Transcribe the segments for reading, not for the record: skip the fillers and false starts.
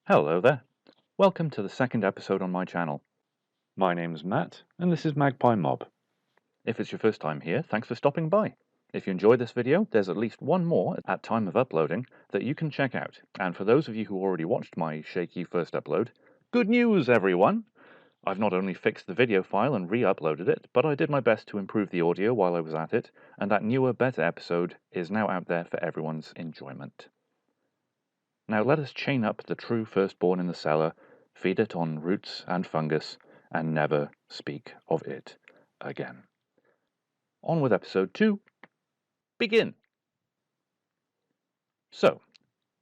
Hello there. Welcome to the second episode on my channel. My name's Matt, and this is Magpie Mob. If it's your first time here, thanks for stopping by. If you enjoyed this video, there's at least one more at time of uploading that you can check out. And for those of you who already watched my shaky first upload, good news everyone! I've not only fixed the video file and re-uploaded it, but I did my best to improve the audio while I was at it, and that newer, better episode is now out there for everyone's enjoyment. Now let us chain up the true firstborn in the cellar, feed it on roots and fungus, and never speak of it again. On with episode 2. Begin! So,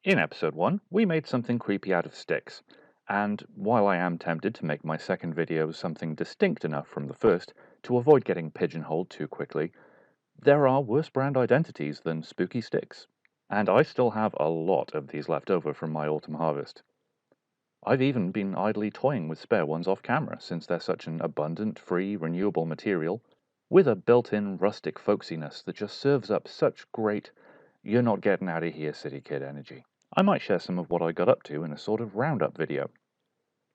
in episode 1, we made something creepy out of sticks, and while I am tempted to make my second video something distinct enough from the first to avoid getting pigeonholed too quickly, there are worse brand identities than spooky sticks. And I still have a lot of these left over from my autumn harvest. I've even been idly toying with spare ones off camera, since they're such an abundant, free, renewable material, with a built-in rustic folksiness that just serves up such great, you're not getting out of here city kid energy. I might share some of what I got up to in a sort of roundup video.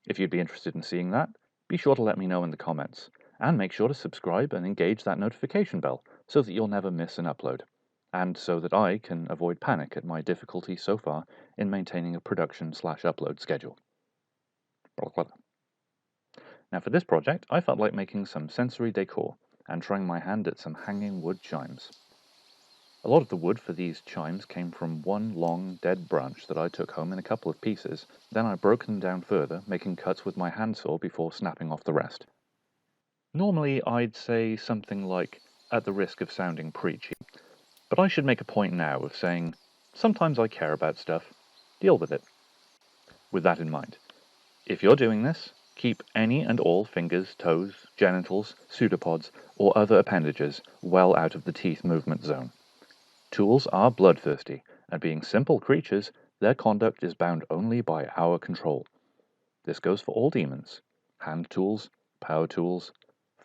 If you'd be interested in seeing that, be sure to let me know in the comments, and make sure to subscribe and engage that notification bell so that you'll never miss an upload, and so that I can avoid panic at my difficulty so far in maintaining a production/upload schedule. Now for this project, I felt like making some sensory decor and trying my hand at some hanging wood chimes. A lot of the wood for these chimes came from one long, dead branch that I took home in a couple of pieces, then I broke them down further, making cuts with my handsaw before snapping off the rest. Normally I'd say something like, at the risk of sounding preachy, but I should make a point now of saying, sometimes I care about stuff, deal with it. With that in mind, if you're doing this, keep any and all fingers, toes, genitals, pseudopods, or other appendages well out of the teeth movement zone. Tools are bloodthirsty, and being simple creatures, their conduct is bound only by our control. This goes for all demons: hand tools, power tools,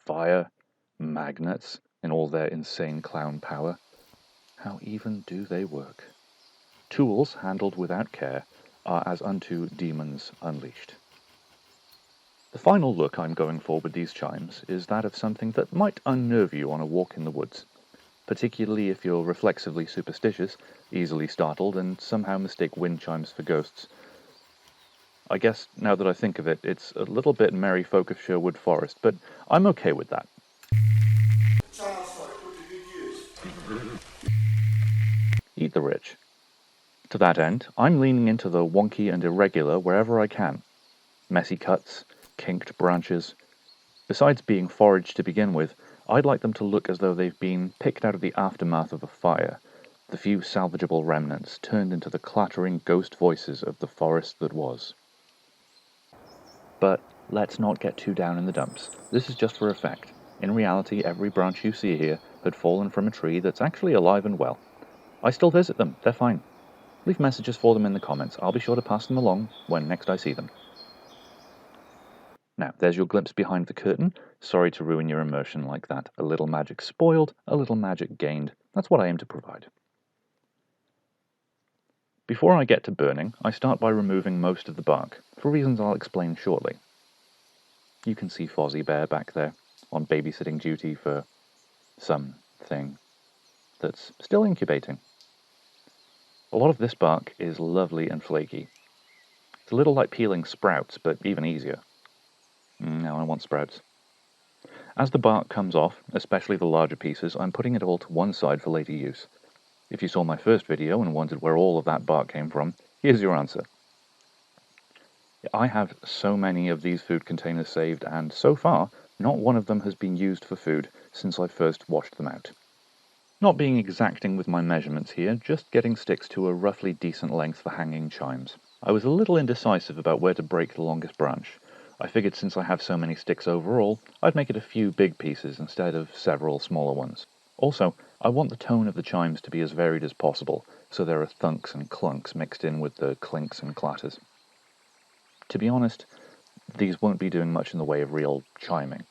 fire, magnets, in all their insane clown power. How even do they work? Tools handled without care are as unto demons unleashed. The final look I'm going for with these chimes is that of something that might unnerve you on a walk in the woods, particularly if you're reflexively superstitious, easily startled, and somehow mistake wind chimes for ghosts. I guess, now that I think of it, it's a little bit merry folk of Sherwood Forest, but I'm okay with that. Eat the rich. To that end, I'm leaning into the wonky and irregular wherever I can. Messy cuts, kinked branches. Besides being foraged to begin with, I'd like them to look as though they've been picked out of the aftermath of a fire, the few salvageable remnants turned into the clattering ghost voices of the forest that was. But let's not get too down in the dumps. This is just for effect. In reality, every branch you see here had fallen from a tree that's actually alive and well. I still visit them, they're fine. Leave messages for them in the comments. I'll be sure to pass them along when next I see them. Now, there's your glimpse behind the curtain. Sorry to ruin your immersion like that. A little magic spoiled, a little magic gained. That's what I aim to provide. Before I get to burning, I start by removing most of the bark, for reasons I'll explain shortly. You can see Fozzie Bear back there, on babysitting duty for something that's still incubating. A lot of this bark is lovely and flaky. It's a little like peeling sprouts, but even easier. Now I want sprouts. As the bark comes off, especially the larger pieces, I'm putting it all to one side for later use. If you saw my first video and wondered where all of that bark came from, here's your answer. I have so many of these food containers saved, and so far, not one of them has been used for food since I first washed them out. Not being exacting with my measurements here, just getting sticks to a roughly decent length for hanging chimes. I was a little indecisive about where to break the longest branch. I figured since I have so many sticks overall, I'd make it a few big pieces instead of several smaller ones. Also, I want the tone of the chimes to be as varied as possible, so there are thunks and clunks mixed in with the clinks and clatters. To be honest, these won't be doing much in the way of real chiming.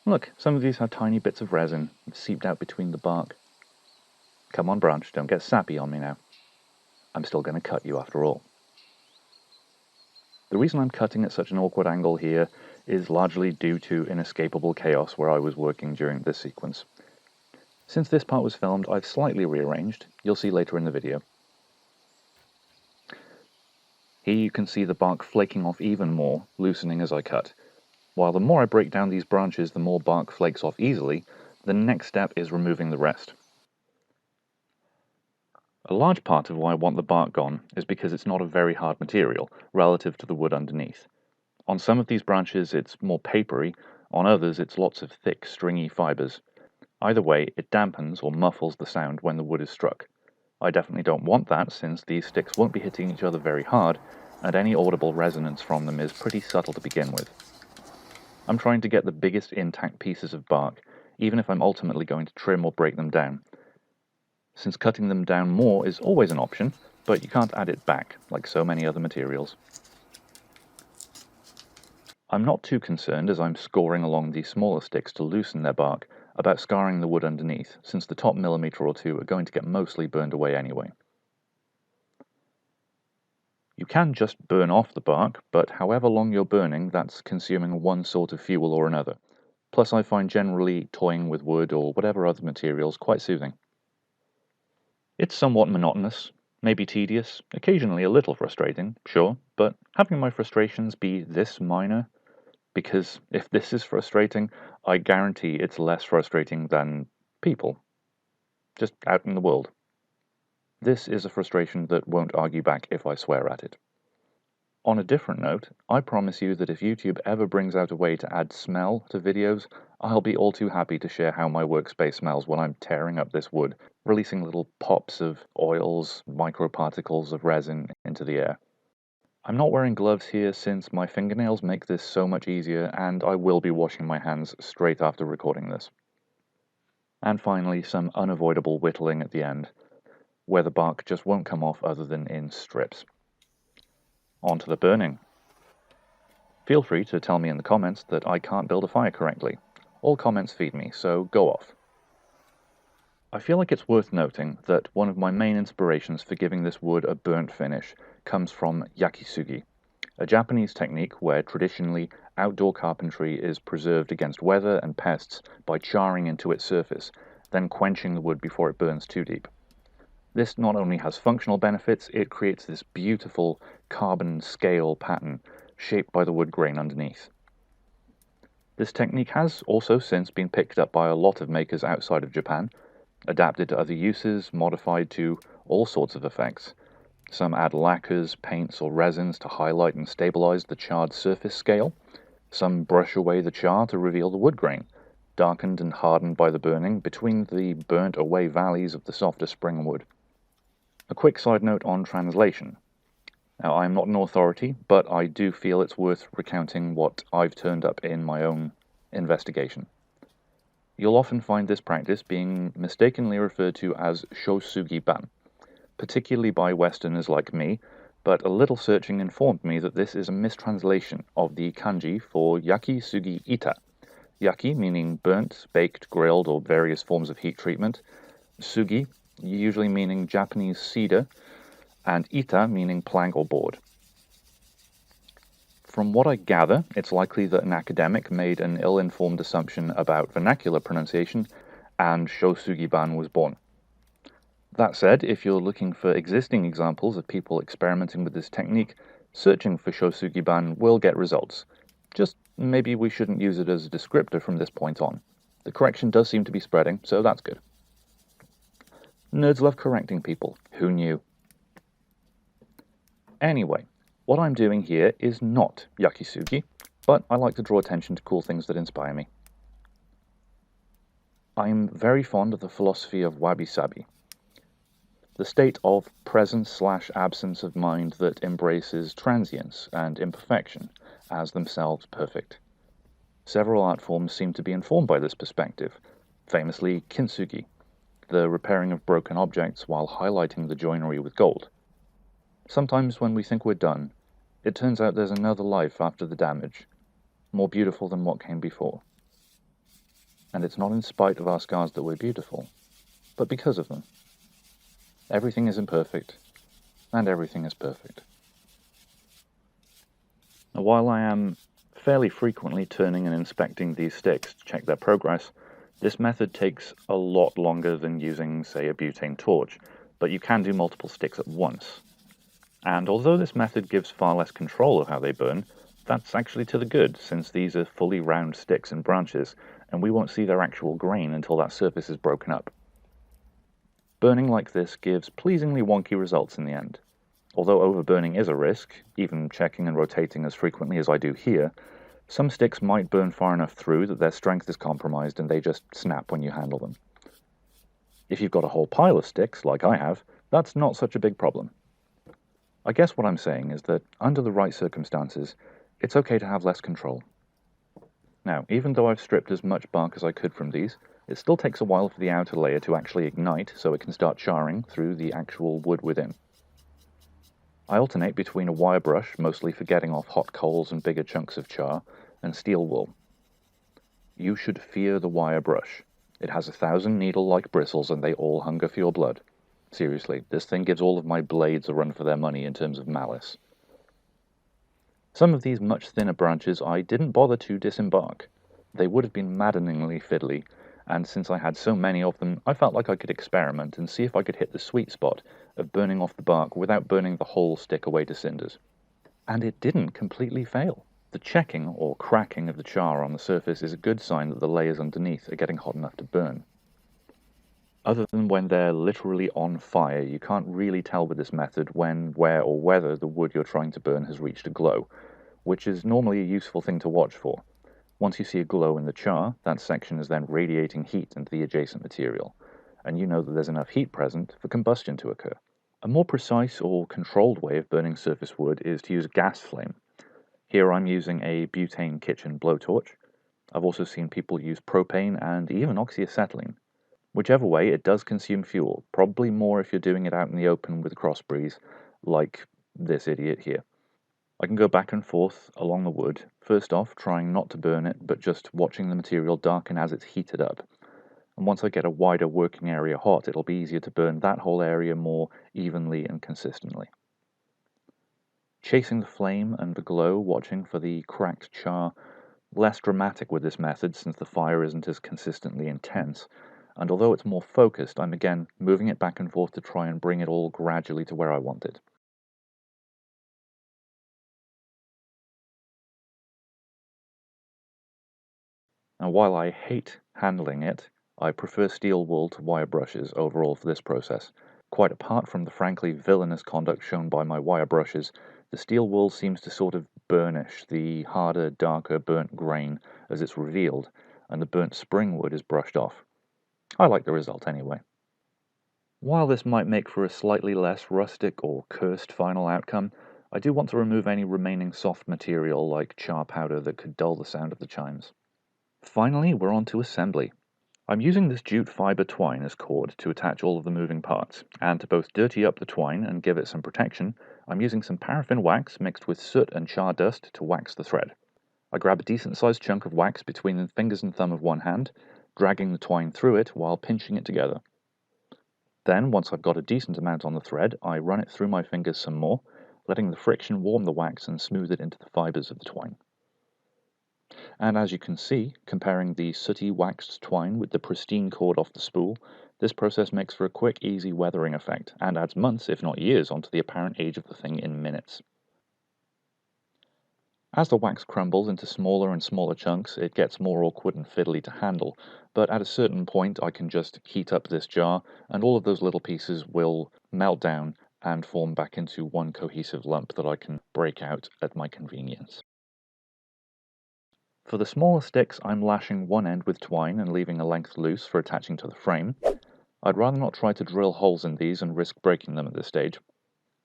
Look, some of these have tiny bits of resin seeped out between the bark. Come on, branch, don't get sappy on me now. I'm still going to cut you after all. The reason I'm cutting at such an awkward angle here is largely due to inescapable chaos where I was working during this sequence. Since this part was filmed, I've slightly rearranged. You'll see later in the video. Here you can see the bark flaking off even more, loosening as I cut. While the more I break down these branches, the more bark flakes off easily, the next step is removing the rest. A large part of why I want the bark gone is because it's not a very hard material relative to the wood underneath. On some of these branches it's more papery, on others it's lots of thick, stringy fibers. Either way, it dampens or muffles the sound when the wood is struck. I definitely don't want that, since these sticks won't be hitting each other very hard, and any audible resonance from them is pretty subtle to begin with. I'm trying to get the biggest intact pieces of bark, even if I'm ultimately going to trim or break them down. Since cutting them down more is always an option, but you can't add it back, like so many other materials. I'm not too concerned, as I'm scoring along these smaller sticks to loosen their bark, about scarring the wood underneath, since the top millimetre or two are going to get mostly burned away anyway. You can just burn off the bark, but however long you're burning, that's consuming one sort of fuel or another. Plus I find generally toying with wood or whatever other materials quite soothing. It's somewhat monotonous, maybe tedious, occasionally a little frustrating, sure, but having my frustrations be this minor, because if this is frustrating, I guarantee it's less frustrating than people, just out in the world. This is a frustration that won't argue back if I swear at it. On a different note, I promise you that if YouTube ever brings out a way to add smell to videos, I'll be all too happy to share how my workspace smells when I'm tearing up this wood, releasing little pops of oils, microparticles of resin into the air. I'm not wearing gloves here since my fingernails make this so much easier, and I will be washing my hands straight after recording this. And finally, some unavoidable whittling at the end, where the bark just won't come off other than in strips. On to the burning. Feel free to tell me in the comments that I can't build a fire correctly. All comments feed me, so go off. I feel like it's worth noting that one of my main inspirations for giving this wood a burnt finish comes from yakisugi, a Japanese technique where traditionally outdoor carpentry is preserved against weather and pests by charring into its surface, then quenching the wood before it burns too deep. This not only has functional benefits, it creates this beautiful carbon scale pattern shaped by the wood grain underneath. This technique has also since been picked up by a lot of makers outside of Japan, adapted to other uses, modified to all sorts of effects. Some add lacquers, paints, or resins to highlight and stabilize the charred surface scale. Some brush away the char to reveal the wood grain, darkened and hardened by the burning between the burnt away valleys of the softer spring wood. A quick side note on translation. Now, I'm not an authority, but I do feel it's worth recounting what I've turned up in my own investigation. You'll often find this practice being mistakenly referred to as shosugi-ban, particularly by Westerners like me, but a little searching informed me that this is a mistranslation of the kanji for yaki-sugi ita. Yaki meaning burnt, baked, grilled, or various forms of heat treatment. Sugi usually meaning Japanese cedar, and ita meaning plank or board. From what I gather, it's likely that an academic made an ill-informed assumption about vernacular pronunciation, and shosugi-ban was born. That said, if you're looking for existing examples of people experimenting with this technique, searching for shosugi-ban will get results. Just maybe we shouldn't use it as a descriptor from this point on. The correction does seem to be spreading, so that's good. Nerds love correcting people. Who knew? Anyway, what I'm doing here is not yakisugi, but I like to draw attention to cool things that inspire me. I'm very fond of the philosophy of wabi-sabi, the state of presence/absence of mind that embraces transience and imperfection as themselves perfect. Several art forms seem to be informed by this perspective, famously kintsugi, the repairing of broken objects while highlighting the joinery with gold. Sometimes when we think we're done, it turns out there's another life after the damage, more beautiful than what came before. And it's not in spite of our scars that we're beautiful, but because of them. Everything is imperfect, and everything is perfect. Now, while I am fairly frequently turning and inspecting these sticks to check their progress, this method takes a lot longer than using, say, a butane torch, but you can do multiple sticks at once. And although this method gives far less control of how they burn, that's actually to the good, since these are fully round sticks and branches, and we won't see their actual grain until that surface is broken up. Burning like this gives pleasingly wonky results in the end. Although overburning is a risk, even checking and rotating as frequently as I do here, some sticks might burn far enough through that their strength is compromised and they just snap when you handle them. If you've got a whole pile of sticks, like I have, that's not such a big problem. I guess what I'm saying is that, under the right circumstances, it's okay to have less control. Now, even though I've stripped as much bark as I could from these, it still takes a while for the outer layer to actually ignite so it can start charring through the actual wood within. I alternate between a wire brush, mostly for getting off hot coals and bigger chunks of char, and steel wool. You should fear the wire brush. It has 1,000 needle-like bristles and they all hunger for your blood. Seriously, this thing gives all of my blades a run for their money in terms of malice. Some of these much thinner branches I didn't bother to disembark. They would have been maddeningly fiddly, and since I had so many of them, I felt like I could experiment and see if I could hit the sweet spot of burning off the bark without burning the whole stick away to cinders. And it didn't completely fail. The checking or cracking of the char on the surface is a good sign that the layers underneath are getting hot enough to burn. Other than when they're literally on fire, you can't really tell with this method when, where, or whether the wood you're trying to burn has reached a glow, which is normally a useful thing to watch for. Once you see a glow in the char, that section is then radiating heat into the adjacent material, and you know that there's enough heat present for combustion to occur. A more precise or controlled way of burning surface wood is to use a gas flame. Here I'm using a butane kitchen blowtorch. I've also seen people use propane and even oxyacetylene. Whichever way, it does consume fuel, probably more if you're doing it out in the open with a cross breeze, like this idiot here. I can go back and forth along the wood, first off trying not to burn it, but just watching the material darken as it's heated up. And once I get a wider working area hot, it'll be easier to burn that whole area more evenly and consistently. Chasing the flame and the glow, watching for the cracked char, less dramatic with this method since the fire isn't as consistently intense, and although it's more focused, I'm again moving it back and forth to try and bring it all gradually to where I want it. Now, while I hate handling it, I prefer steel wool to wire brushes overall for this process. Quite apart from the frankly villainous conduct shown by my wire brushes, the steel wool seems to sort of burnish the harder, darker, burnt grain as it's revealed, and the burnt spring wood is brushed off. I like the result anyway. While this might make for a slightly less rustic or cursed final outcome, I do want to remove any remaining soft material like char powder that could dull the sound of the chimes. Finally, we're on to assembly. I'm using this jute fiber twine as cord to attach all of the moving parts, and to both dirty up the twine and give it some protection, I'm using some paraffin wax mixed with soot and char dust to wax the thread. I grab a decent sized chunk of wax between the fingers and thumb of one hand, dragging the twine through it while pinching it together. Then, once I've got a decent amount on the thread, I run it through my fingers some more, letting the friction warm the wax and smooth it into the fibers of the twine. And as you can see, comparing the sooty waxed twine with the pristine cord off the spool, this process makes for a quick, easy weathering effect, and adds months, if not years, onto the apparent age of the thing in minutes. As the wax crumbles into smaller and smaller chunks, it gets more awkward and fiddly to handle, but at a certain point I can just heat up this jar, and all of those little pieces will melt down and form back into one cohesive lump that I can break out at my convenience. For the smaller sticks, I'm lashing one end with twine and leaving a length loose for attaching to the frame. I'd rather not try to drill holes in these and risk breaking them at this stage.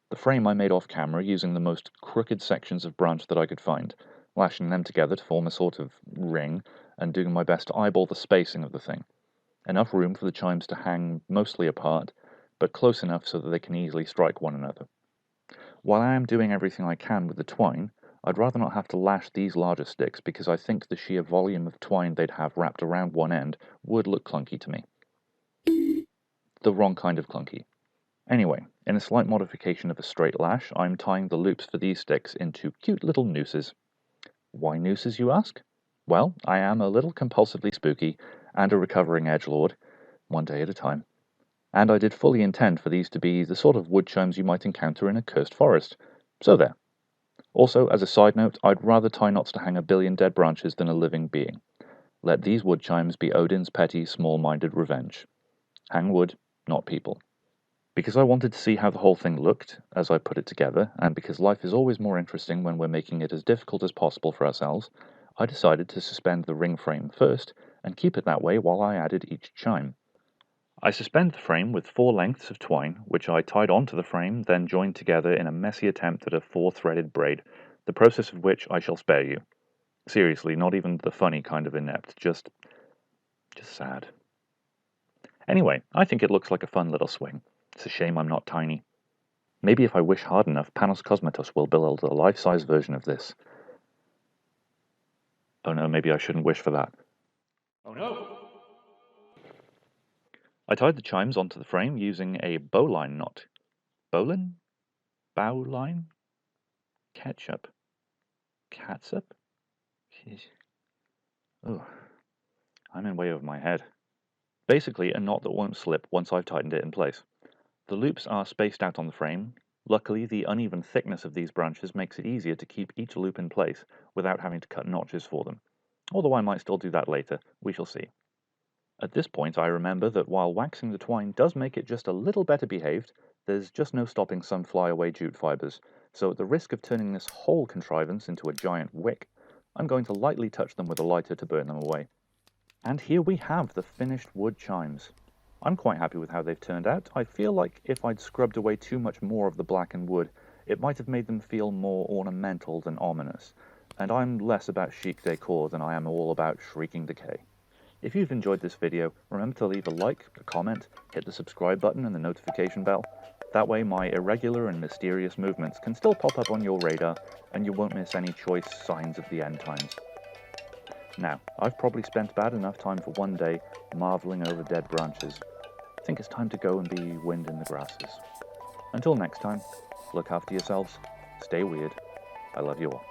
The frame I made off camera using the most crooked sections of branch that I could find, lashing them together to form a sort of ring, and doing my best to eyeball the spacing of the thing. Enough room for the chimes to hang mostly apart, but close enough so that they can easily strike one another. While I am doing everything I can with the twine, I'd rather not have to lash these larger sticks because I think the sheer volume of twine they'd have wrapped around one end would look clunky to me. The wrong kind of clunky. Anyway, in a slight modification of a straight lash, I'm tying the loops for these sticks into cute little nooses. Why nooses, you ask? Well, I am a little compulsively spooky and a recovering edgelord, one day at a time, and I did fully intend for these to be the sort of wood chimes you might encounter in a cursed forest. So there. Also, as a side note, I'd rather tie knots to hang a billion dead branches than a living being. Let these wood chimes be Odin's petty, small-minded revenge. Hang wood, not people. Because I wanted to see how the whole thing looked as I put it together, and because life is always more interesting when we're making it as difficult as possible for ourselves, I decided to suspend the ring frame first and keep it that way while I added each chime. I suspend the frame with 4 lengths of twine, which I tied onto the frame, then joined together in a messy attempt at a 4-threaded braid, the process of which I shall spare you. Seriously, not even the funny kind of inept, just sad. Anyway, I think it looks like a fun little swing. It's a shame I'm not tiny. Maybe if I wish hard enough, Panos Cosmatos will build a life-size version of this. Oh no, maybe I shouldn't wish for that. Oh no! I tied the chimes onto the frame using a bowline knot. Bowline? Bowline? Ketchup? Catsup? Oh, I'm in way over my head. Basically, a knot that won't slip once I've tightened it in place. The loops are spaced out on the frame. Luckily, the uneven thickness of these branches makes it easier to keep each loop in place without having to cut notches for them. Although I might still do that later, we shall see. At this point, I remember that while waxing the twine does make it just a little better behaved, there's just no stopping some flyaway jute fibers, so at the risk of turning this whole contrivance into a giant wick, I'm going to lightly touch them with a lighter to burn them away. And here we have the finished wood chimes. I'm quite happy with how they've turned out. I feel like if I'd scrubbed away too much more of the blackened wood, it might have made them feel more ornamental than ominous, and I'm less about chic decor than I am all about shrieking decay. If you've enjoyed this video, remember to leave a like, a comment, hit the subscribe button and the notification bell. That way my irregular and mysterious movements can still pop up on your radar, and you won't miss any choice signs of the end times. Now, I've probably spent about enough time for one day marveling over dead branches. I think it's time to go and be wind in the grasses. Until next time, look after yourselves, stay weird. I love you all.